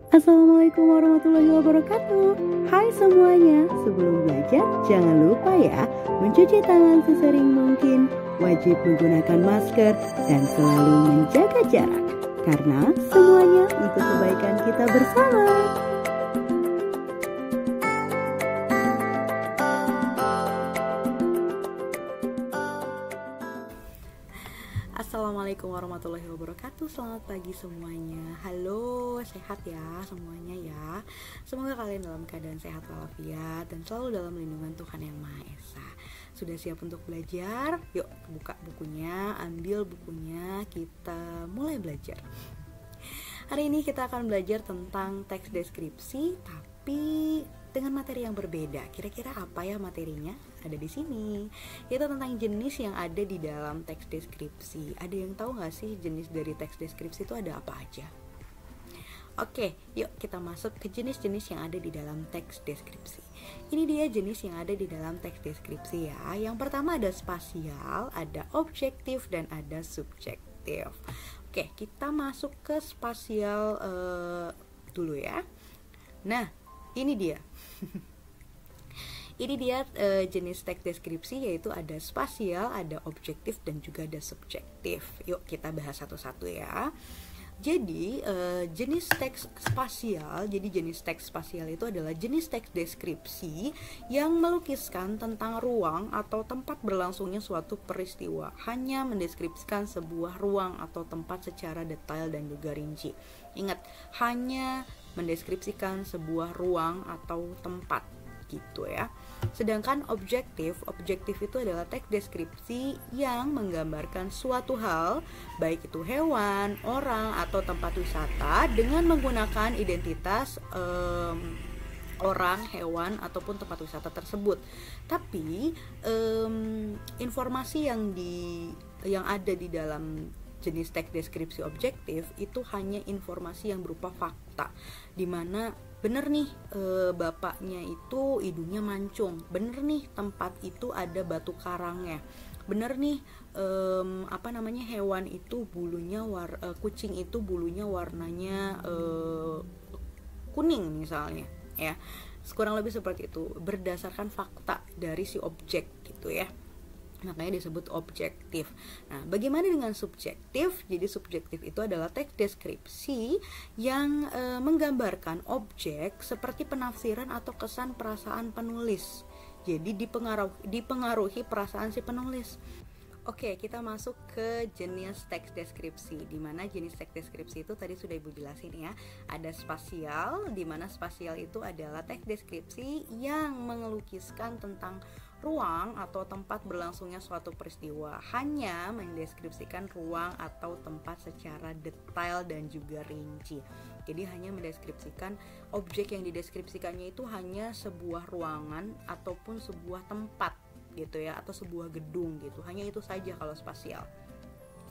Assalamualaikum warahmatullahi wabarakatuh. Hai semuanya, sebelum belajar jangan lupa ya mencuci tangan sesering mungkin, wajib menggunakan masker dan selalu menjaga jarak, karena semuanya untuk kebaikan kita bersama. Assalamualaikum warahmatullahi wabarakatuh. Selamat pagi semuanya. Halo, sehat ya semuanya ya. Semoga kalian dalam keadaan sehat walafiat dan selalu dalam lindungan Tuhan Yang Maha Esa. Sudah siap untuk belajar? Yuk buka bukunya, ambil bukunya, kita mulai belajar. Hari ini kita akan belajar tentang teks deskripsi, tapi dengan materi yang berbeda. Kira-kira apa ya materinya? Ada di sini. Yaitu tentang jenis yang ada di dalam teks deskripsi. Ada yang tahu nggak sih jenis dari teks deskripsi itu ada apa aja? Oke, yuk kita masuk ke jenis-jenis yang ada di dalam teks deskripsi. Ini dia jenis yang ada di dalam teks deskripsi ya. Yang pertama ada spasial, ada objektif, dan ada subjektif. Oke, kita masuk ke spasial dulu ya. Nah, ini dia. Ini dia jenis teks deskripsi, yaitu ada spasial, ada objektif, dan juga ada subjektif. Yuk kita bahas satu-satu ya. Jadi jenis teks spasial, itu adalah jenis teks deskripsi yang melukiskan tentang ruang atau tempat berlangsungnya suatu peristiwa, hanya mendeskripsikan sebuah ruang atau tempat secara detail dan juga rinci. Ingat, hanya mendeskripsikan sebuah ruang atau tempat gitu ya. Sedangkan objektif itu adalah teks deskripsi yang menggambarkan suatu hal, baik itu hewan, orang, atau tempat wisata dengan menggunakan identitas orang, hewan, ataupun tempat wisata tersebut. Tapi informasi yang ada di dalam jenis teks deskripsi objektif itu hanya informasi yang berupa fakta, dimana bener nih bapaknya itu hidungnya mancung, bener nih tempat itu ada batu karangnya, bener nih hewan itu bulunya kucing itu bulunya warnanya kuning misalnya ya. Kurang lebih seperti itu, berdasarkan fakta dari si objek gitu ya. Makanya disebut objektif. Nah, bagaimana dengan subjektif? Jadi subjektif itu adalah teks deskripsi yang menggambarkan objek seperti penafsiran atau kesan perasaan penulis. Jadi dipengaruhi perasaan si penulis. Oke, kita masuk ke jenis teks deskripsi. Di mana jenis teks deskripsi itu tadi sudah Ibu jelasin ya. Ada spasial, di mana spasial itu adalah teks deskripsi yang melukiskan tentang ruang atau tempat berlangsungnya suatu peristiwa, hanya mendeskripsikan ruang atau tempat secara detail dan juga rinci. Jadi hanya mendeskripsikan objek yang dideskripsikannya itu hanya sebuah ruangan ataupun sebuah tempat gitu ya, atau sebuah gedung gitu. Hanya itu saja kalau spasial.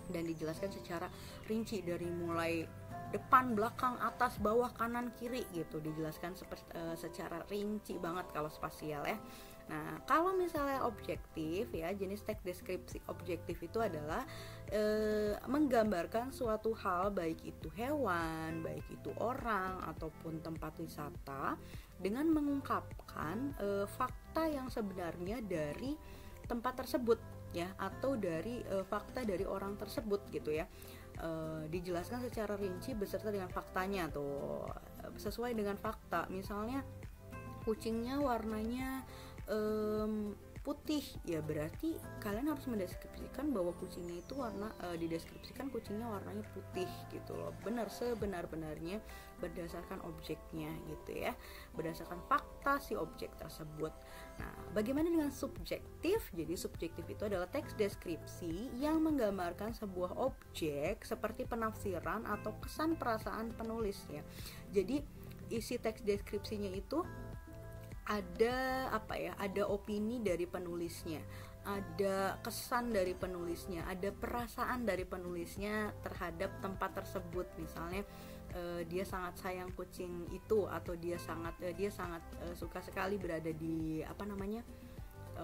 Dan dijelaskan secara rinci dari mulai depan, belakang, atas, bawah, kanan, kiri gitu. Dijelaskan secara rinci banget kalau spasial ya. Nah, kalau misalnya objektif ya, jenis teks deskripsi objektif itu adalah menggambarkan suatu hal, baik itu hewan, baik itu orang, ataupun tempat wisata, dengan mengungkapkan fakta yang sebenarnya dari tempat tersebut ya, atau dari fakta dari orang tersebut gitu ya. Dijelaskan secara rinci beserta dengan faktanya tuh, sesuai dengan fakta. Misalnya kucingnya warnanya putih, ya berarti kalian harus mendeskripsikan bahwa kucingnya itu dideskripsikan kucingnya warnanya putih gitu loh, benar sebenar-benarnya berdasarkan objeknya gitu ya, berdasarkan fakta si objek tersebut. Nah, bagaimana dengan subjektif? Jadi subjektif itu adalah teks deskripsi yang menggambarkan sebuah objek seperti penafsiran atau kesan perasaan penulisnya. Jadi isi teks deskripsinya itu ada ada opini dari penulisnya, ada kesan dari penulisnya, ada perasaan dari penulisnya terhadap tempat tersebut. Misalnya dia sangat sayang kucing itu, atau dia sangat suka sekali berada di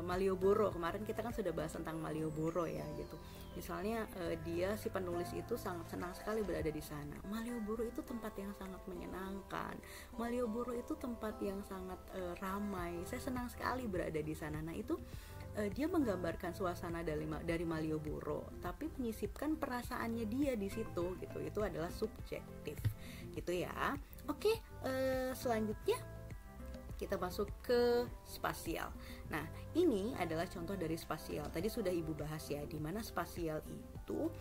Malioboro. Kemarin kita kan sudah bahas tentang Malioboro ya gitu. Misalnya dia si penulis itu sangat senang sekali berada di sana. Malioboro itu tempat yang sangat menyenangkan. Malioboro itu tempat yang sangat ramai. Saya senang sekali berada di sana. Nah, itu dia menggambarkan suasana dari Malioboro, tapi menyisipkan perasaannya dia di situ gitu. Itu adalah subjektif gitu ya. Oke, selanjutnya kita masuk ke spasial. Nah, ini adalah contoh dari spasial. Tadi sudah Ibu bahas ya, di mana spasial itu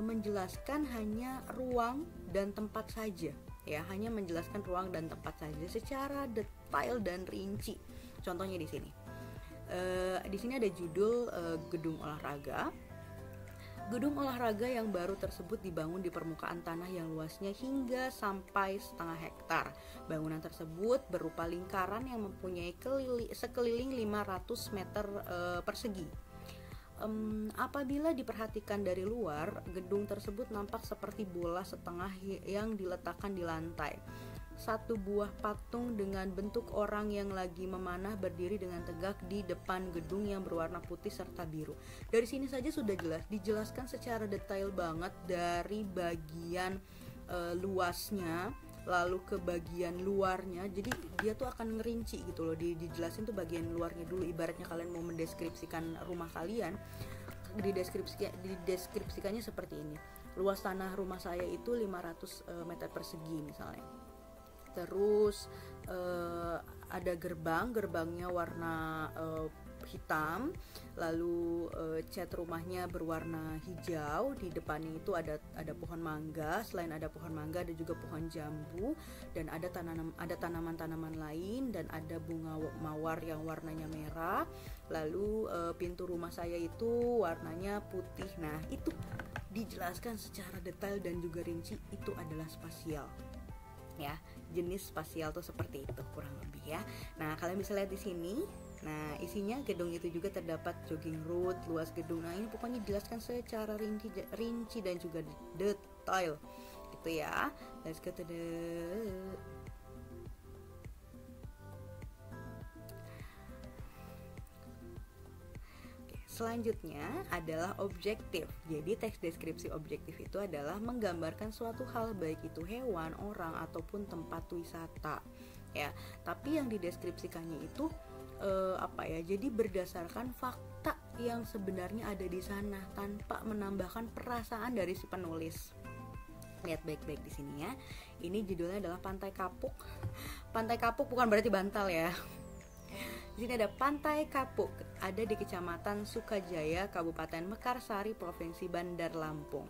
menjelaskan hanya ruang dan tempat saja. Ya, hanya menjelaskan ruang dan tempat saja secara detail dan rinci. Contohnya di sini. Di sini ada judul gedung olahraga. Gedung olahraga yang baru tersebut dibangun di permukaan tanah yang luasnya hingga sampai setengah hektar. Bangunan tersebut berupa lingkaran yang mempunyai sekeliling 500 meter persegi. Apabila diperhatikan dari luar, gedung tersebut nampak seperti bola setengah yang diletakkan di lantai. Satu buah patung dengan bentuk orang yang lagi memanah berdiri dengan tegak di depan gedung yang berwarna putih serta biru. Dari sini saja sudah dijelaskan secara detail banget dari bagian luasnya lalu ke bagian luarnya. Jadi dia tuh akan ngerinci gitu loh, dijelasin tuh bagian luarnya dulu. Ibaratnya kalian mau mendeskripsikan rumah kalian, dideskripsikannya seperti ini. Luas tanah rumah saya itu 500 meter persegi misalnya. Terus ada gerbangnya warna hitam, lalu cat rumahnya berwarna hijau. Di depannya itu ada pohon mangga. Selain ada pohon mangga, ada juga pohon jambu, dan ada tanaman-tanaman lain, dan ada bunga mawar yang warnanya merah. Lalu pintu rumah saya itu warnanya putih. Nah, itu dijelaskan secara detail dan juga rinci. Itu adalah spasial. Ya, jenis spasial tuh seperti itu kurang lebih ya. Nah, kalian bisa lihat di sini. Nah, isinya gedung itu juga terdapat jogging road, luas gedung. Nah, ini pokoknya dijelaskan secara rinci dan juga detail gitu ya. Let's go to the selanjutnya adalah objektif. Jadi teks deskripsi objektif itu adalah menggambarkan suatu hal, baik itu hewan, orang, ataupun tempat wisata. Ya, tapi yang dideskripsikannya itu jadi berdasarkan fakta yang sebenarnya ada di sana tanpa menambahkan perasaan dari si penulis. Lihat baik-baik di sini ya. Ini judulnya adalah Pantai Kapuk. Pantai Kapuk bukan berarti bantal ya. Di sini ada Pantai Kapuk, ada di Kecamatan Sukajaya, Kabupaten Mekarsari, Provinsi Bandar Lampung.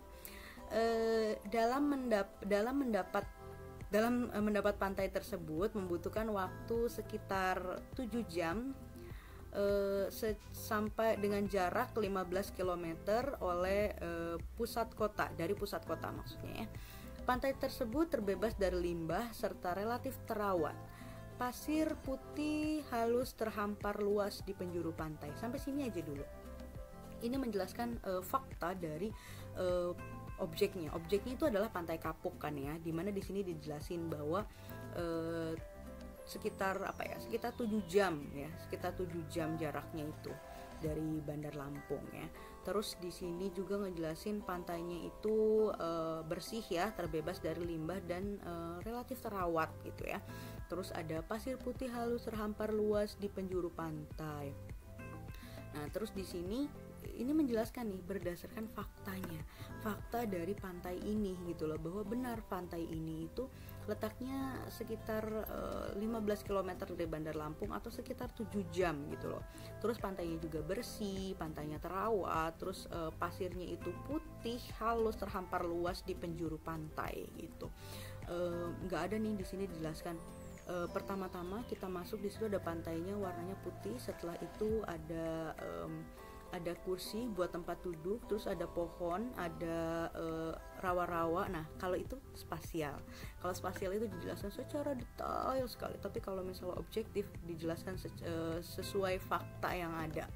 Dalam mendapat pantai tersebut membutuhkan waktu sekitar 7 jam sampai dengan jarak 15 km oleh pusat kota, dari pusat kota maksudnya ya. Pantai tersebut terbebas dari limbah serta relatif terawat. Pasir putih halus terhampar luas di penjuru pantai. Sampai sini aja dulu. Ini menjelaskan fakta dari objeknya. Objeknya itu adalah Pantai Kapuk kan ya, dimana di sini dijelasin bahwa sekitar 7 jam ya, sekitar 7 jam jaraknya itu dari Bandar Lampung ya. Terus di sini juga ngejelasin pantainya itu bersih ya, terbebas dari limbah dan relatif terawat gitu ya. Terus ada pasir putih halus terhampar luas di penjuru pantai. Nah, terus di sini ini menjelaskan nih berdasarkan faktanya, fakta dari pantai ini gitu loh, bahwa benar pantai ini itu letaknya sekitar 15 km dari Bandar Lampung atau sekitar 7 jam gitu loh. Terus pantainya juga bersih, pantainya terawat, terus pasirnya itu putih halus terhampar luas di penjuru pantai gitu. Nggak ada nih di sini dijelaskan. Pertama-tama kita masuk di situ ada pantainya warnanya putih, setelah itu ada kursi buat tempat duduk, terus ada pohon, ada rawa-rawa. Nah, kalau itu spasial. Kalau spasial itu dijelaskan secara detail sekali. Tapi kalau misalnya objektif dijelaskan sesuai fakta yang ada.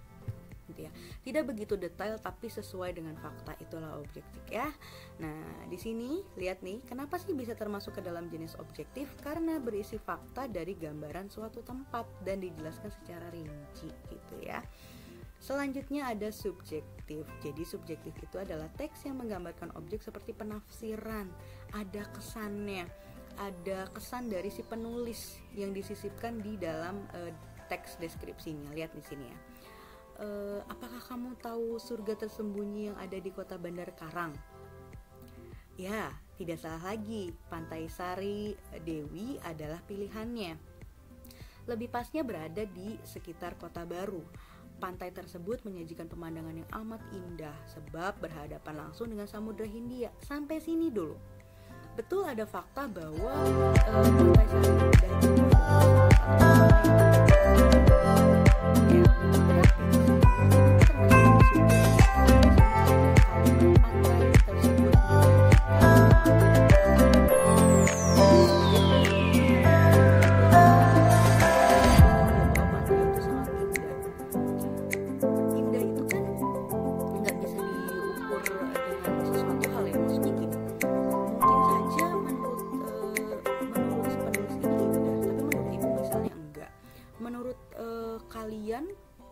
gitu ya. Tidak begitu detail tapi sesuai dengan fakta, itulah objektif ya. Nah, di sini lihat nih, kenapa sih bisa termasuk ke dalam jenis objektif? Karena berisi fakta dari gambaran suatu tempat dan dijelaskan secara rinci gitu ya. Selanjutnya ada subjektif. Jadi subjektif itu adalah teks yang menggambarkan objek seperti penafsiran, ada kesannya, ada kesan dari si penulis yang disisipkan di dalam teks deskripsinya. Lihat di sini ya. Apakah kamu tahu surga tersembunyi yang ada di kota Bandar Karang? Ya, tidak salah lagi, Pantai Sari Dewi adalah pilihannya. Lebih pasnya berada di sekitar Kota Baru. Pantai tersebut menyajikan pemandangan yang amat indah sebab berhadapan langsung dengan Samudra Hindia. Sampai sini dulu. Betul, ada fakta bahwa Pantai Sari Indah itu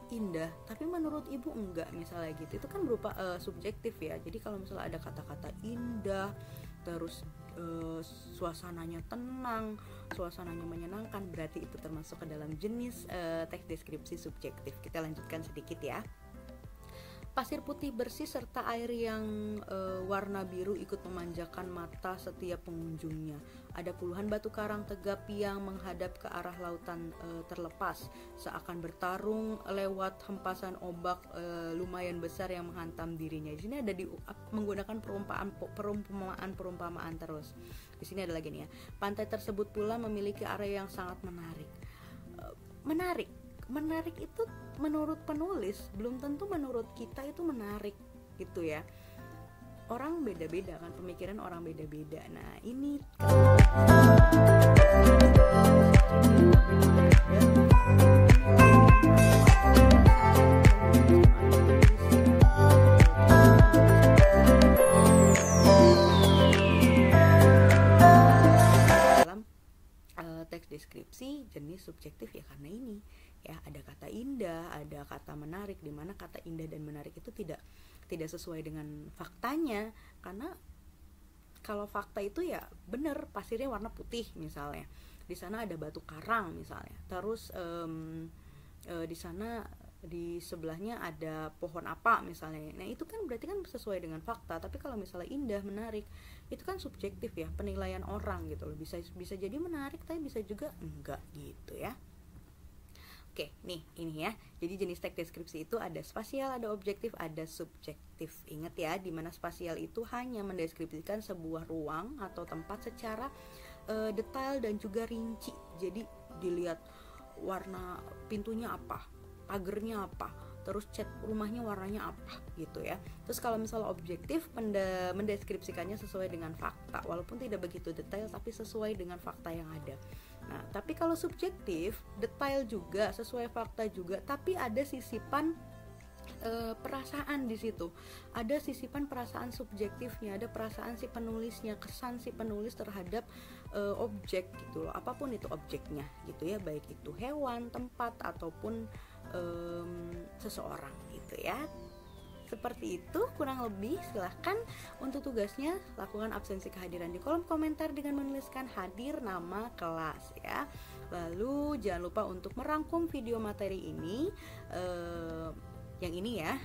indah, tapi menurut ibu enggak, misalnya gitu. Itu kan berupa subjektif ya. Jadi kalau misalnya ada kata-kata indah, terus suasananya tenang, suasananya menyenangkan, berarti itu termasuk ke dalam jenis teks deskripsi subjektif. Kita lanjutkan sedikit ya. Pasir putih bersih serta air yang warna biru ikut memanjakan mata setiap pengunjungnya. Ada puluhan batu karang tegap yang menghadap ke arah lautan terlepas, seakan bertarung lewat hempasan ombak lumayan besar yang menghantam dirinya. Di sini ada menggunakan perumpamaan terus. Di sini ada lagi nih ya. Pantai tersebut pula memiliki area yang sangat menarik. Menarik itu menurut penulis belum tentu menurut kita itu menarik gitu ya. Orang beda-beda kan, pemikiran orang beda-beda. Nah, ini dalam teks deskripsi jenis subjektif ya, karena ini ya ada kata indah, ada kata menarik, di mana kata indah dan menarik itu tidak sesuai dengan faktanya. Karena kalau fakta itu ya benar, pasirnya warna putih misalnya, di sana ada batu karang misalnya, terus di sana di sebelahnya ada pohon apa misalnya. Nah, itu kan berarti kan sesuai dengan fakta. Tapi kalau misalnya indah, menarik, itu kan subjektif ya, penilaian orang gitu loh. Bisa jadi menarik tapi bisa juga enggak gitu ya. Oke, nih ini ya. Jadi jenis teks deskripsi itu ada spasial, ada objektif, ada subjektif. Ingat ya, di mana spasial itu hanya mendeskripsikan sebuah ruang atau tempat secara detail dan juga rinci. Jadi dilihat warna pintunya apa, pagernya apa, terus cat rumahnya warnanya apa gitu ya. Terus kalau misalnya objektif, mendeskripsikannya sesuai dengan fakta, walaupun tidak begitu detail tapi sesuai dengan fakta yang ada. Nah, tapi kalau subjektif, detail juga, sesuai fakta juga, tapi ada sisipan perasaan di situ. Ada sisipan perasaan subjektifnya, ada perasaan si penulisnya, kesan si penulis terhadap objek gitu loh. Apapun itu objeknya gitu ya, baik itu hewan, tempat ataupun seseorang gitu ya. Seperti itu kurang lebih. Silahkan untuk tugasnya lakukan absensi kehadiran di kolom komentar dengan menuliskan hadir nama kelas ya. Lalu jangan lupa untuk merangkum video materi ini yang ini ya.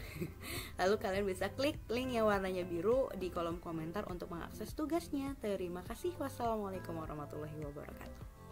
Lalu kalian bisa klik link yang warnanya biru di kolom komentar untuk mengakses tugasnya. Terima kasih. Wassalamualaikum warahmatullahi wabarakatuh.